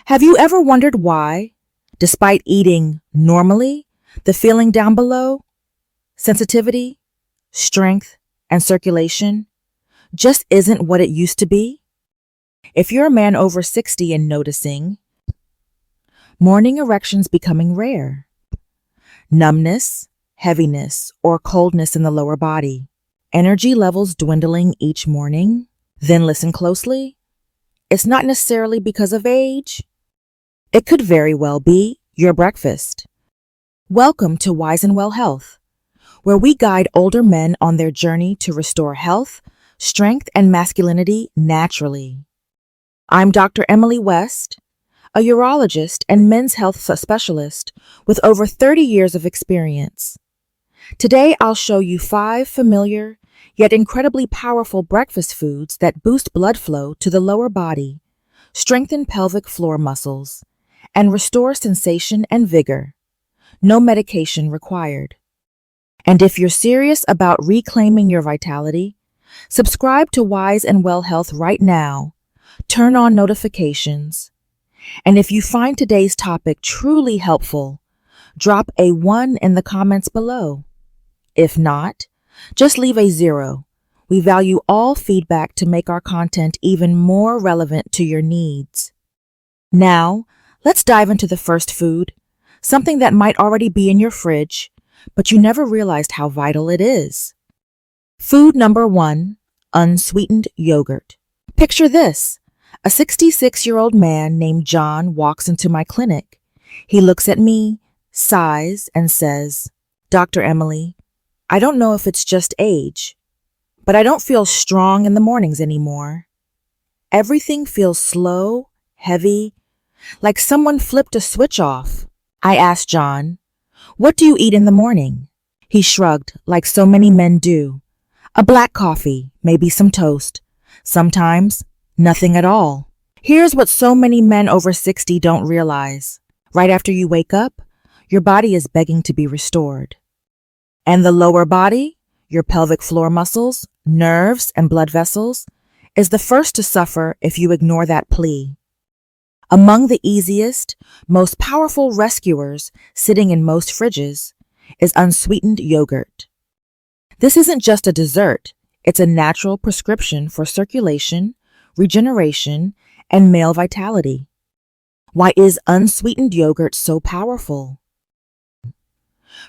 Have you ever wondered why, despite eating normally, the feeling down below, sensitivity, strength, and circulation, just isn't what it used to be? If you're a man over 60 and noticing, morning erections becoming rare, numbness, heaviness, or coldness in the lower body, energy levels dwindling each morning, then listen closely. It's not necessarily because of age. It could very well be your breakfast. Welcome to Wise and Well Health, where we guide older men on their journey to restore health, strength, and masculinity naturally. I'm Dr. Emily West, a urologist and men's health specialist with over 30 years of experience. Today, I'll show you 5 familiar yet incredibly powerful breakfast foods that boost blood flow to the lower body, strengthen pelvic floor muscles, and restore sensation and vigor. No medication required. And if you're serious about reclaiming your vitality, subscribe to Wise and Well Health right now. Turn on notifications. And if you find today's topic truly helpful, drop a 1 in the comments below. If not, just leave a 0. We value all feedback to make our content even more relevant to your needs. Now, let's dive into the first food, something that might already be in your fridge, but you never realized how vital it is. Food number 1, unsweetened yogurt. Picture this. A 66-year-old man named John walks into my clinic. He looks at me, sighs, and says, "Dr. Emily, I don't know if it's just age, but I don't feel strong in the mornings anymore. Everything feels slow, heavy, like someone flipped a switch off." I asked John, "What do you eat in the morning?" He shrugged, like so many men do. "A black coffee, maybe some toast. Sometimes, nothing at all." Here's what so many men over 60 don't realize. Right after you wake up, your body is begging to be restored. And the lower body, your pelvic floor muscles, nerves, and blood vessels, is the first to suffer if you ignore that plea. Among the easiest, most powerful rescuers sitting in most fridges is unsweetened yogurt. This isn't just a dessert, it's a natural prescription for circulation, regeneration, and male vitality. Why is unsweetened yogurt so powerful?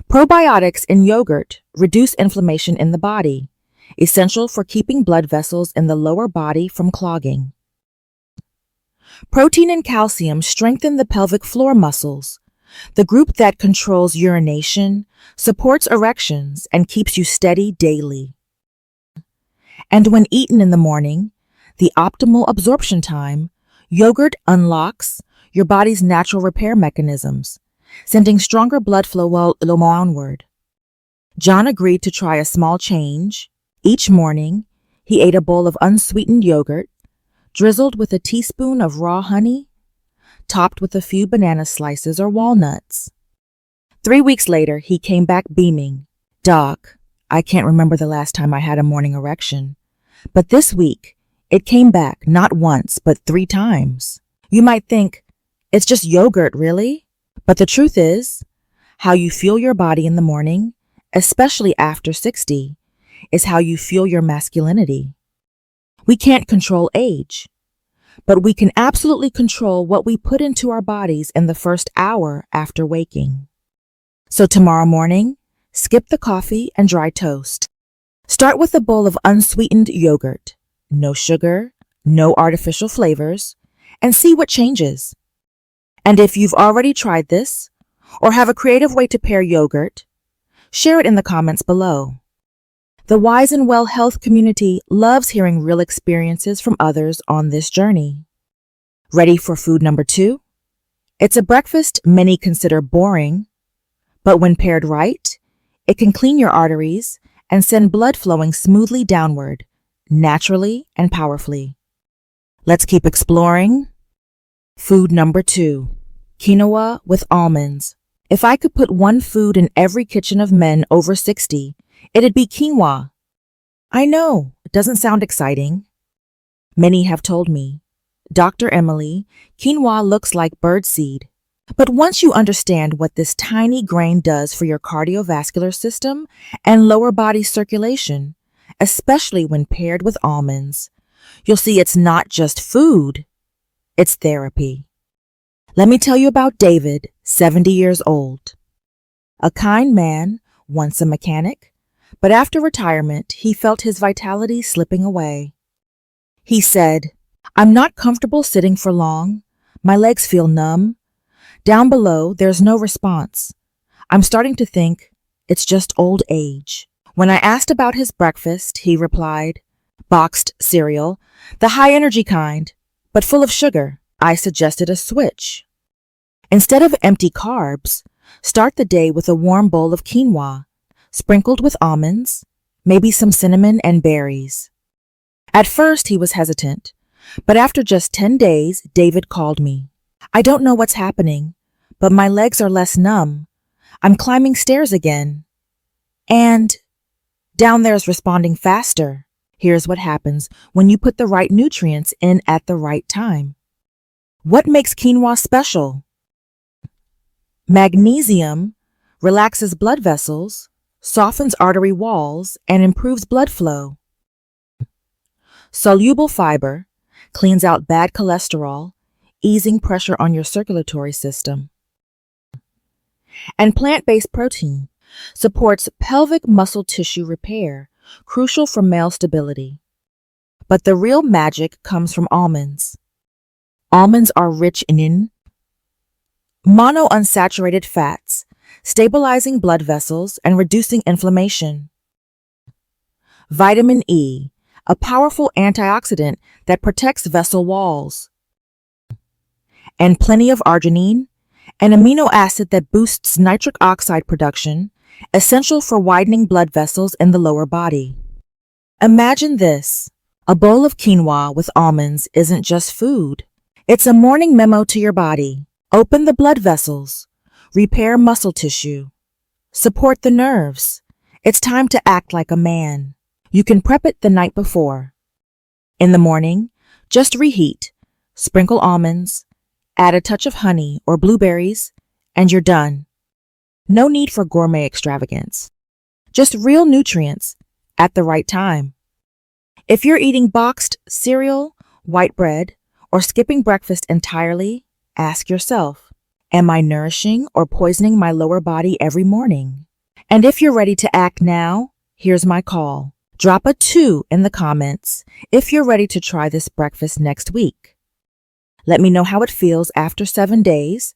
Probiotics in yogurt reduce inflammation in the body, essential for keeping blood vessels in the lower body from clogging. Protein and calcium strengthen the pelvic floor muscles, the group that controls urination, supports erections, and keeps you steady daily. And when eaten in the morning, the optimal absorption time, yogurt unlocks your body's natural repair mechanisms, sending stronger blood flow onward. John agreed to try a small change. Each morning, he ate a bowl of unsweetened yogurt, drizzled with a teaspoon of raw honey, topped with a few banana slices or walnuts. 3 weeks later, he came back beaming. "Doc, I can't remember the last time I had a morning erection, but this week, it came back not once, but 3 times." You might think, it's just yogurt, really? But the truth is, how you feel your body in the morning, especially after 60, is how you feel your masculinity. We can't control age, but we can absolutely control what we put into our bodies in the first hour after waking. So tomorrow morning, skip the coffee and dry toast. Start with a bowl of unsweetened yogurt, no sugar, no artificial flavors, and see what changes. And if you've already tried this, or have a creative way to pair yogurt, share it in the comments below. The Wise and Well Health community loves hearing real experiences from others on this journey. Ready for food number 2? It's a breakfast many consider boring, but when paired right, it can clean your arteries and send blood flowing smoothly downward, naturally and powerfully. Let's keep exploring. Food number 2, quinoa with almonds. If I could put one food in every kitchen of men over 60, it'd be quinoa. I know, it doesn't sound exciting. Many have told me, Dr. Emily, quinoa looks like birdseed. But once you understand what this tiny grain does for your cardiovascular system and lower body circulation, especially when paired with almonds, you'll see it's not just food, it's therapy. Let me tell you about David, 70 years old. A kind man, once a mechanic, but after retirement, he felt his vitality slipping away. He said, "I'm not comfortable sitting for long. My legs feel numb. Down below, there's no response. I'm starting to think it's just old age." When I asked about his breakfast, he replied, "Boxed cereal, the high-energy kind, but full of sugar." I suggested a switch. Instead of empty carbs, start the day with a warm bowl of quinoa, sprinkled with almonds, maybe some cinnamon and berries. At first, he was hesitant, but after just 10 days, David called me. "I don't know what's happening, but my legs are less numb. I'm climbing stairs again. And down there's responding faster." Here's what happens when you put the right nutrients in at the right time. What makes quinoa special? Magnesium relaxes blood vessels, softens artery walls, and improves blood flow. Soluble fiber cleans out bad cholesterol, easing pressure on your circulatory system. And plant-based protein supports pelvic muscle tissue repair, crucial for male stability. But the real magic comes from almonds. Almonds are rich in monounsaturated fats, stabilizing blood vessels and reducing inflammation. Vitamin E, a powerful antioxidant that protects vessel walls. And plenty of arginine, an amino acid that boosts nitric oxide production, essential for widening blood vessels in the lower body. Imagine this. A bowl of quinoa with almonds isn't just food. It's a morning memo to your body. Open the blood vessels, repair muscle tissue, support the nerves. It's time to act like a man. You can prep it the night before. In the morning, just reheat, sprinkle almonds, add a touch of honey or blueberries, and you're done. No need for gourmet extravagance. Just real nutrients at the right time. If you're eating boxed cereal, white bread, or skipping breakfast entirely, ask yourself, am I nourishing or poisoning my lower body every morning? And if you're ready to act now, here's my call. Drop a 2 in the comments if you're ready to try this breakfast next week. Let me know how it feels after 7 days.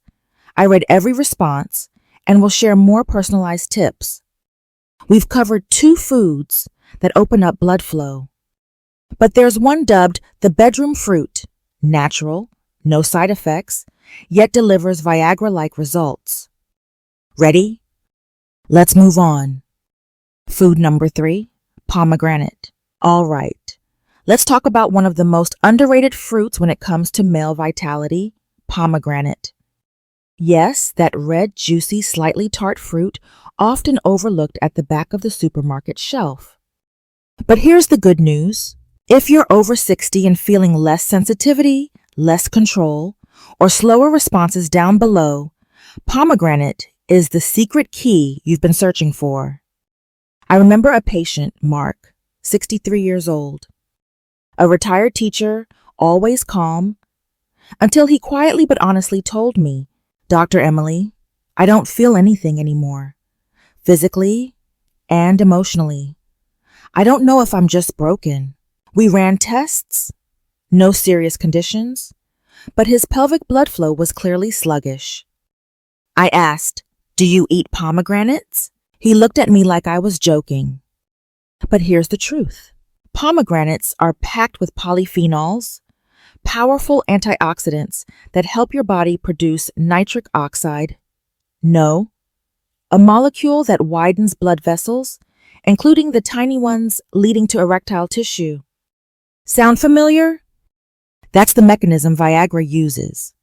I read every response and will share more personalized tips. We've covered 2 foods that open up blood flow. But there's one dubbed the bedroom fruit, natural, no side effects, yet delivers Viagra-like results. Ready? Let's move on. Food number 3, pomegranate. All right, let's talk about one of the most underrated fruits when it comes to male vitality, pomegranate. Yes, that red, juicy, slightly tart fruit often overlooked at the back of the supermarket shelf. But here's the good news. If you're over 60 and feeling less sensitivity, less control, or slower responses down below, pomegranate is the secret key you've been searching for. I remember a patient, Mark, 63 years old, a retired teacher, always calm, until he quietly but honestly told me, "Dr. Emily, I don't feel anything anymore, physically and emotionally. I don't know if I'm just broken." We ran tests, no serious conditions, but his pelvic blood flow was clearly sluggish. I asked, "Do you eat pomegranates?" He looked at me like I was joking. But here's the truth. Pomegranates are packed with polyphenols, powerful antioxidants that help your body produce nitric oxide. No, a molecule that widens blood vessels, including the tiny ones leading to erectile tissue. Sound familiar? That's the mechanism Viagra uses.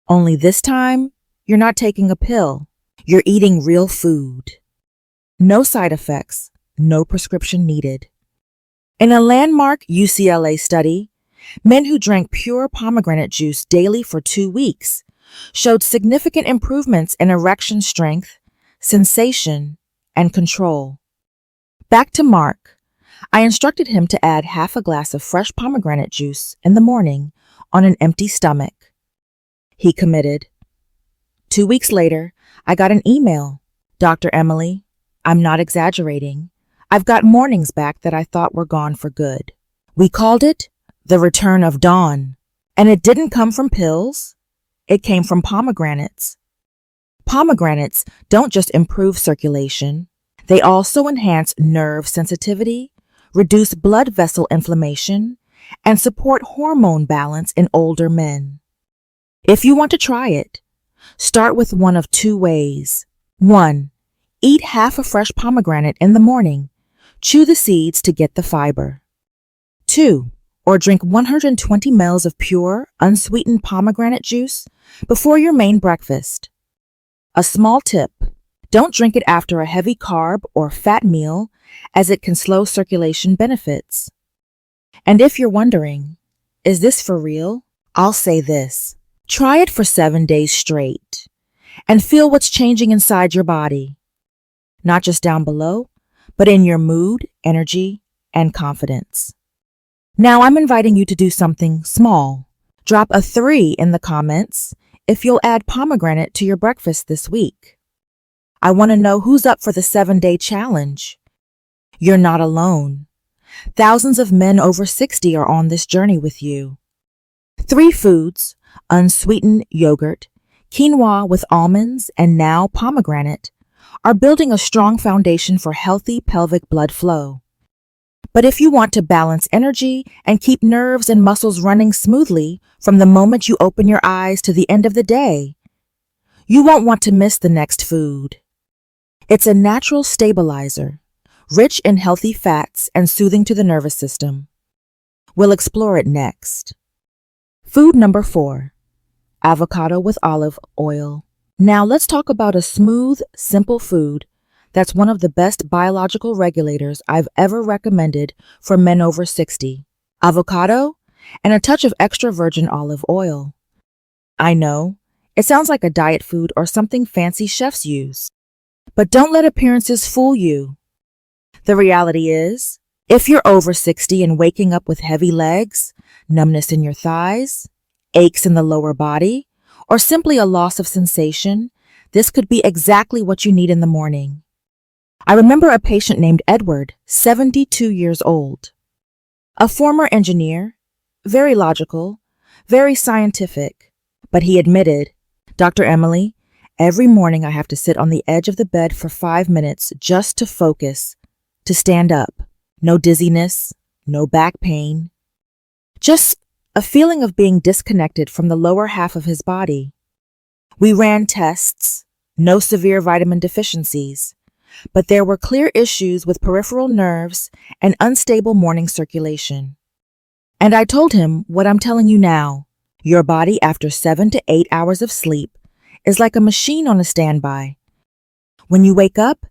Only this time, you're not taking a pill. You're eating real food. No side effects, no prescription needed. In a landmark UCLA study, Men who drank pure pomegranate juice daily for 2 weeks showed significant improvements in erection strength, sensation, and control. Back to Mark. I instructed him to add half a glass of fresh pomegranate juice in the morning on an empty stomach. He committed. 2 weeks later, I got an email. Dr. Emily, I'm not exaggerating. I've got mornings back that I thought were gone for good. We called it the return of dawn. And it didn't come from pills. It came from pomegranates. Pomegranates don't just improve circulation. They also enhance nerve sensitivity, reduce blood vessel inflammation, and support hormone balance in older men. If you want to try it, start with one of 2 ways. 1. Eat half a fresh pomegranate in the morning. Chew the seeds to get the fiber. 2. Or drink 120 ml of pure, unsweetened pomegranate juice before your main breakfast. A small tip: don't drink it after a heavy carb or fat meal, as it can slow circulation benefits. And if you're wondering, is this for real? I'll say this: try it for 7 days straight and feel what's changing inside your body. Not just down below, but in your mood, energy, and confidence. Now I'm inviting you to do something small. Drop a 3 in the comments if you'll add pomegranate to your breakfast this week. I want to know who's up for the 7-day challenge. You're not alone. Thousands of men over 60 are on this journey with you. 3 foods, unsweetened yogurt, quinoa with almonds, and now pomegranate, are building a strong foundation for healthy pelvic blood flow. But if you want to balance energy and keep nerves and muscles running smoothly from the moment you open your eyes to the end of the day, you won't want to miss the next food. It's a natural stabilizer, rich in healthy fats and soothing to the nervous system. We'll explore it next. Food number 4, avocado with olive oil. Now let's talk about a smooth, simple food that's one of the best biological regulators I've ever recommended for men over 60. Avocado and a touch of extra virgin olive oil. I know, it sounds like a diet food or something fancy chefs use. But don't let appearances fool you. The reality is, if you're over 60 and waking up with heavy legs, numbness in your thighs, aches in the lower body, or simply a loss of sensation, this could be exactly what you need in the morning. I remember a patient named Edward, 72 years old. A former engineer, very logical, very scientific, but he admitted, Dr. Emily, every morning I have to sit on the edge of the bed for 5 minutes just to focus, to stand up. No dizziness, no back pain, just a feeling of being disconnected from the lower half of his body. We ran tests, no severe vitamin deficiencies, but there were clear issues with peripheral nerves and unstable morning circulation. And I told him what I'm telling you now. Your body after 7 to 8 hours of sleep is like a machine on a standby. When you wake up,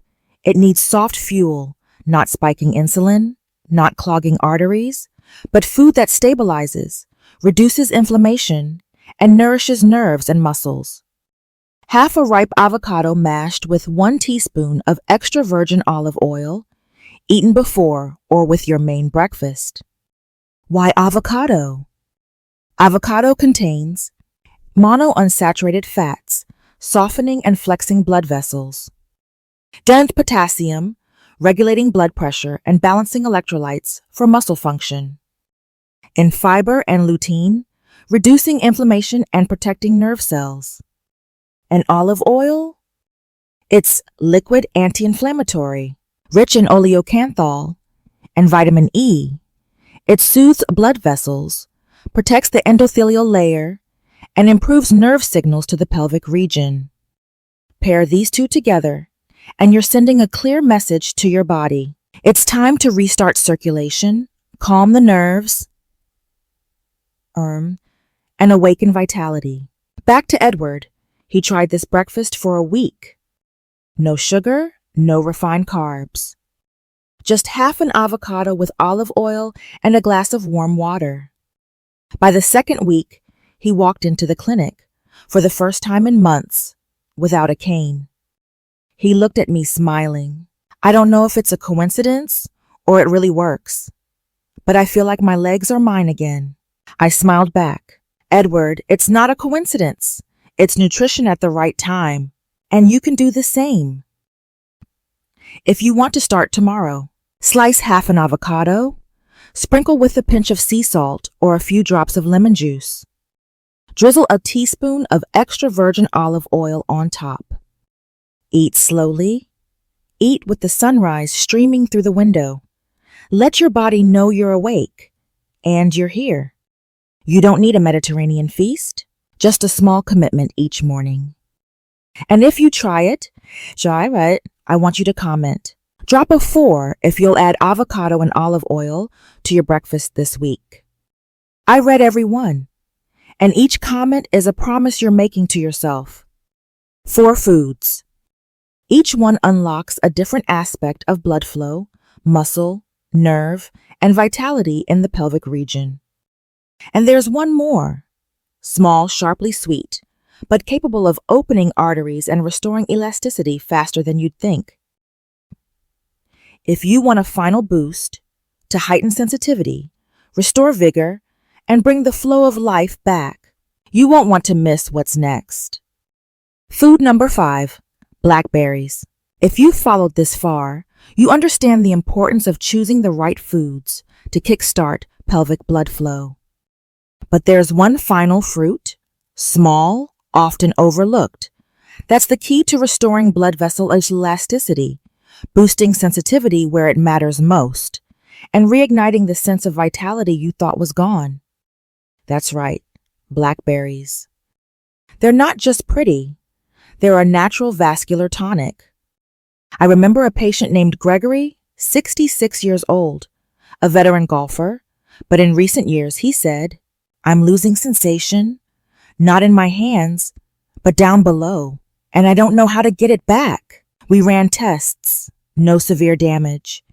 it needs soft fuel, not spiking insulin, not clogging arteries, but food that stabilizes, reduces inflammation, and nourishes nerves and muscles. Half a ripe avocado mashed with 1 teaspoon of extra virgin olive oil, eaten before or with your main breakfast. Why avocado? Avocado contains monounsaturated fats, softening and flexing blood vessels, dense potassium, regulating blood pressure and balancing electrolytes for muscle function, in fiber and lutein, reducing inflammation and protecting nerve cells. And olive oil? It's liquid anti-inflammatory, rich in oleocanthal and vitamin E. It soothes blood vessels, protects the endothelial layer, and improves nerve signals to the pelvic region. Pair these 2 together, and you're sending a clear message to your body. It's time to restart circulation, calm the nerves, and awaken vitality. Back to Edward. He tried this breakfast for a week. No sugar, no refined carbs. Just half an avocado with olive oil and a glass of warm water. By the second week, he walked into the clinic, for the first time in months, without a cane. He looked at me smiling. I don't know if it's a coincidence or it really works, but I feel like my legs are mine again. I smiled back. Edward, it's not a coincidence. It's nutrition at the right time, and you can do the same. If you want to start tomorrow, slice half an avocado, sprinkle with a pinch of sea salt or a few drops of lemon juice. Drizzle a teaspoon of extra virgin olive oil on top. Eat slowly. Eat with the sunrise streaming through the window. Let your body know you're awake and you're here. You don't need a Mediterranean feast, just a small commitment each morning. And if you try it, I want you to comment. Drop a 4 if you'll add avocado and olive oil to your breakfast this week. I read every one, and each comment is a promise you're making to yourself. 4 foods. Each one unlocks a different aspect of blood flow, muscle, nerve, and vitality in the pelvic region. And there's one more. Small, sharply sweet, but capable of opening arteries and restoring elasticity faster than you'd think. If you want a final boost to heighten sensitivity, restore vigor, and bring the flow of life back, you won't want to miss what's next. Food number 5, blackberries. If you've followed this far, you understand the importance of choosing the right foods to kickstart pelvic blood flow. But there's one final fruit, small, often overlooked. That's the key to restoring blood vessel elasticity, boosting sensitivity where it matters most, and reigniting the sense of vitality you thought was gone. That's right, blackberries. They're not just pretty, they're a natural vascular tonic. I remember a patient named Gregory, 66 years old, a veteran golfer, but in recent years he said, I'm losing sensation, not in my hands, but down below, and I don't know how to get it back. We ran tests, no severe damage.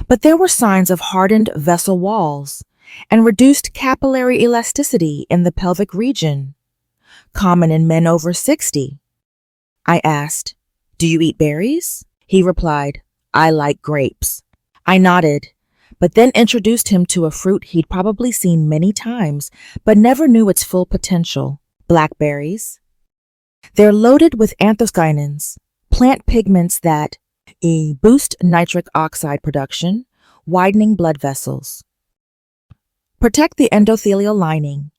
But there were signs of hardened vessel walls and reduced capillary elasticity in the pelvic region, common in men over 60. I asked, do you eat berries? He replied, I like grapes. I nodded, but then introduced him to a fruit he'd probably seen many times, but never knew its full potential, blackberries. They're loaded with anthocyanins, plant pigments that boost nitric oxide production, widening blood vessels. Protect the endothelial lining,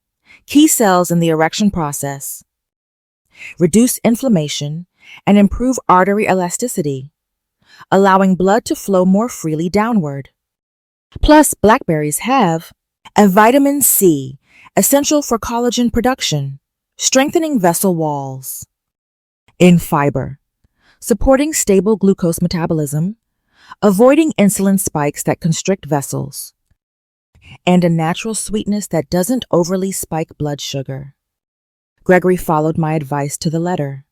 key cells in the erection process. Reduce inflammation and improve artery elasticity, allowing blood to flow more freely downward. Plus, blackberries have a vitamin C, essential for collagen production, strengthening vessel walls. In fiber, supporting stable glucose metabolism, avoiding insulin spikes that constrict vessels, and a natural sweetness that doesn't overly spike blood sugar. Gregory followed my advice to the letter.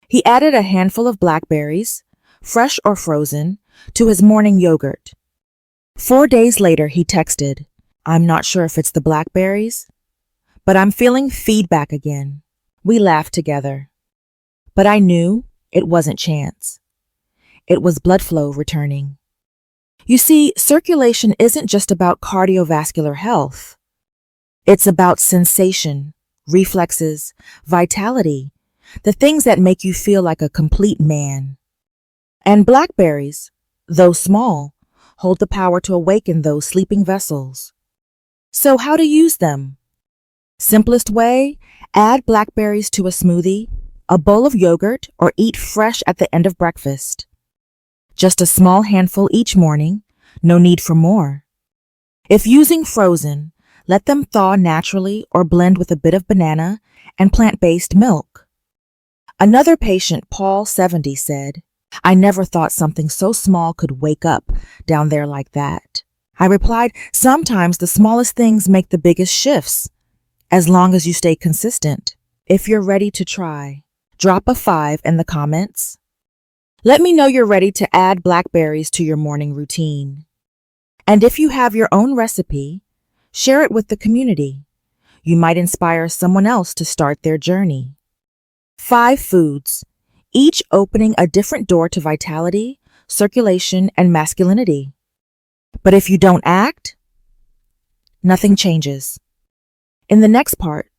He added a handful of blackberries, fresh or frozen, to his morning yogurt. 4 days later, he texted, I'm not sure if it's the blackberries, but I'm feeling feedback again. We laughed together. But I knew it wasn't chance. It was blood flow returning. You see, circulation isn't just about cardiovascular health. It's about sensation, reflexes, vitality, the things that make you feel like a complete man. And blackberries, though small, hold the power to awaken those sleeping vessels. So how to use them? Simplest way, add blackberries to a smoothie, a bowl of yogurt, or eat fresh at the end of breakfast. Just a small handful each morning, no need for more. If using frozen, let them thaw naturally or blend with a bit of banana and plant-based milk. Another patient, Paul, 70, said, I never thought something so small could wake up down there like that. I replied, sometimes the smallest things make the biggest shifts, as long as you stay consistent. If you're ready to try, drop a 5 in the comments. Let me know you're ready to add blackberries to your morning routine. And if you have your own recipe, Share it with the community. You might inspire someone else to start their journey. 5 foods, each opening a different door to vitality, circulation, and masculinity. But if you don't act, nothing changes. In the next part,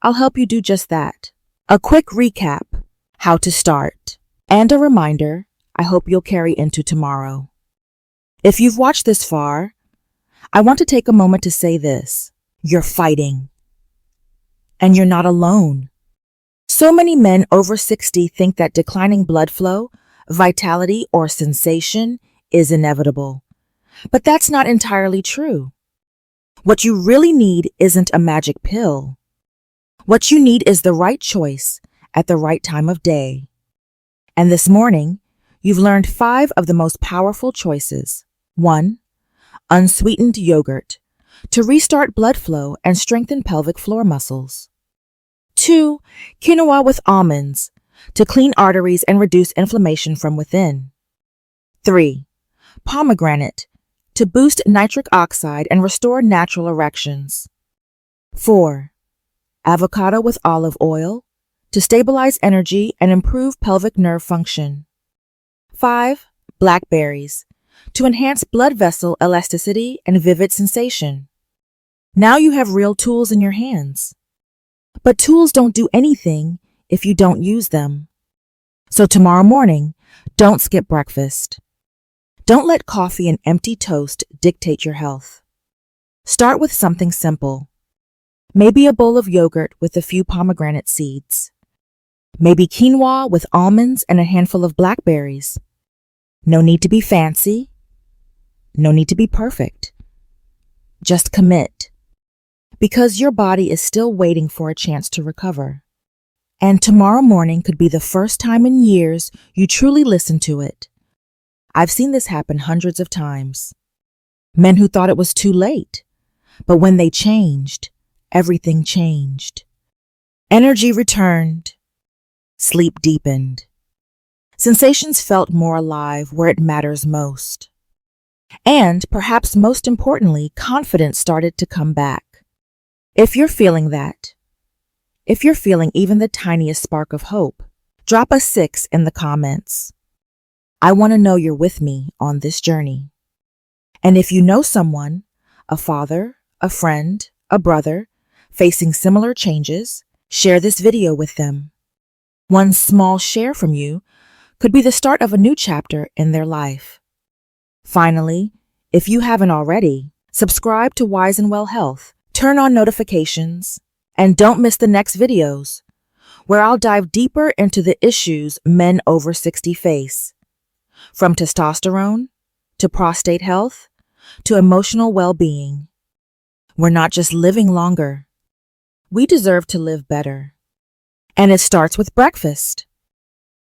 I'll help you do just that. A quick recap, how to start, and a reminder I hope you'll carry into tomorrow. If you've watched this far, I want to take a moment to say this. You're fighting. And you're not alone. So many men over 60 think that declining blood flow, vitality, or sensation is inevitable. But that's not entirely true. What you really need isn't a magic pill. What you need is the right choice at the right time of day. And this morning, you've learned 5 of the most powerful choices. 1. Unsweetened yogurt to restart blood flow and strengthen pelvic floor muscles. 2. Quinoa with almonds to clean arteries and reduce inflammation from within. 3. Pomegranate to boost nitric oxide and restore natural erections. 4. Avocado with olive oil to stabilize energy and improve pelvic nerve function. 5. Blackberries to enhance blood vessel elasticity and vivid sensation. Now you have real tools in your hands. But tools don't do anything if you don't use them. So tomorrow morning, don't skip breakfast. Don't let coffee and empty toast dictate your health. Start with something simple. Maybe a bowl of yogurt with a few pomegranate seeds. Maybe quinoa with almonds and a handful of blackberries. No need to be fancy. No need to be perfect. Just commit. Because your body is still waiting for a chance to recover. And tomorrow morning could be the first time in years you truly listen to it. I've seen this happen hundreds of times. Men who thought it was too late, but when they changed, everything changed. Energy returned. Sleep deepened. Sensations felt more alive where it matters most. And, perhaps most importantly, confidence started to come back. If you're feeling that, if you're feeling even the tiniest spark of hope, drop a 6 in the comments. I want to know you're with me on this journey. And if you know someone, a father, a friend, a brother, facing similar changes, share this video with them. One small share from you could be the start of a new chapter in their life. Finally, if you haven't already, subscribe to Wise and Well Health, turn on notifications, and don't miss the next videos, where I'll dive deeper into the issues men over 60 face. From testosterone, to prostate health, to emotional well-being. We're not just living longer. We deserve to live better. And it starts with breakfast.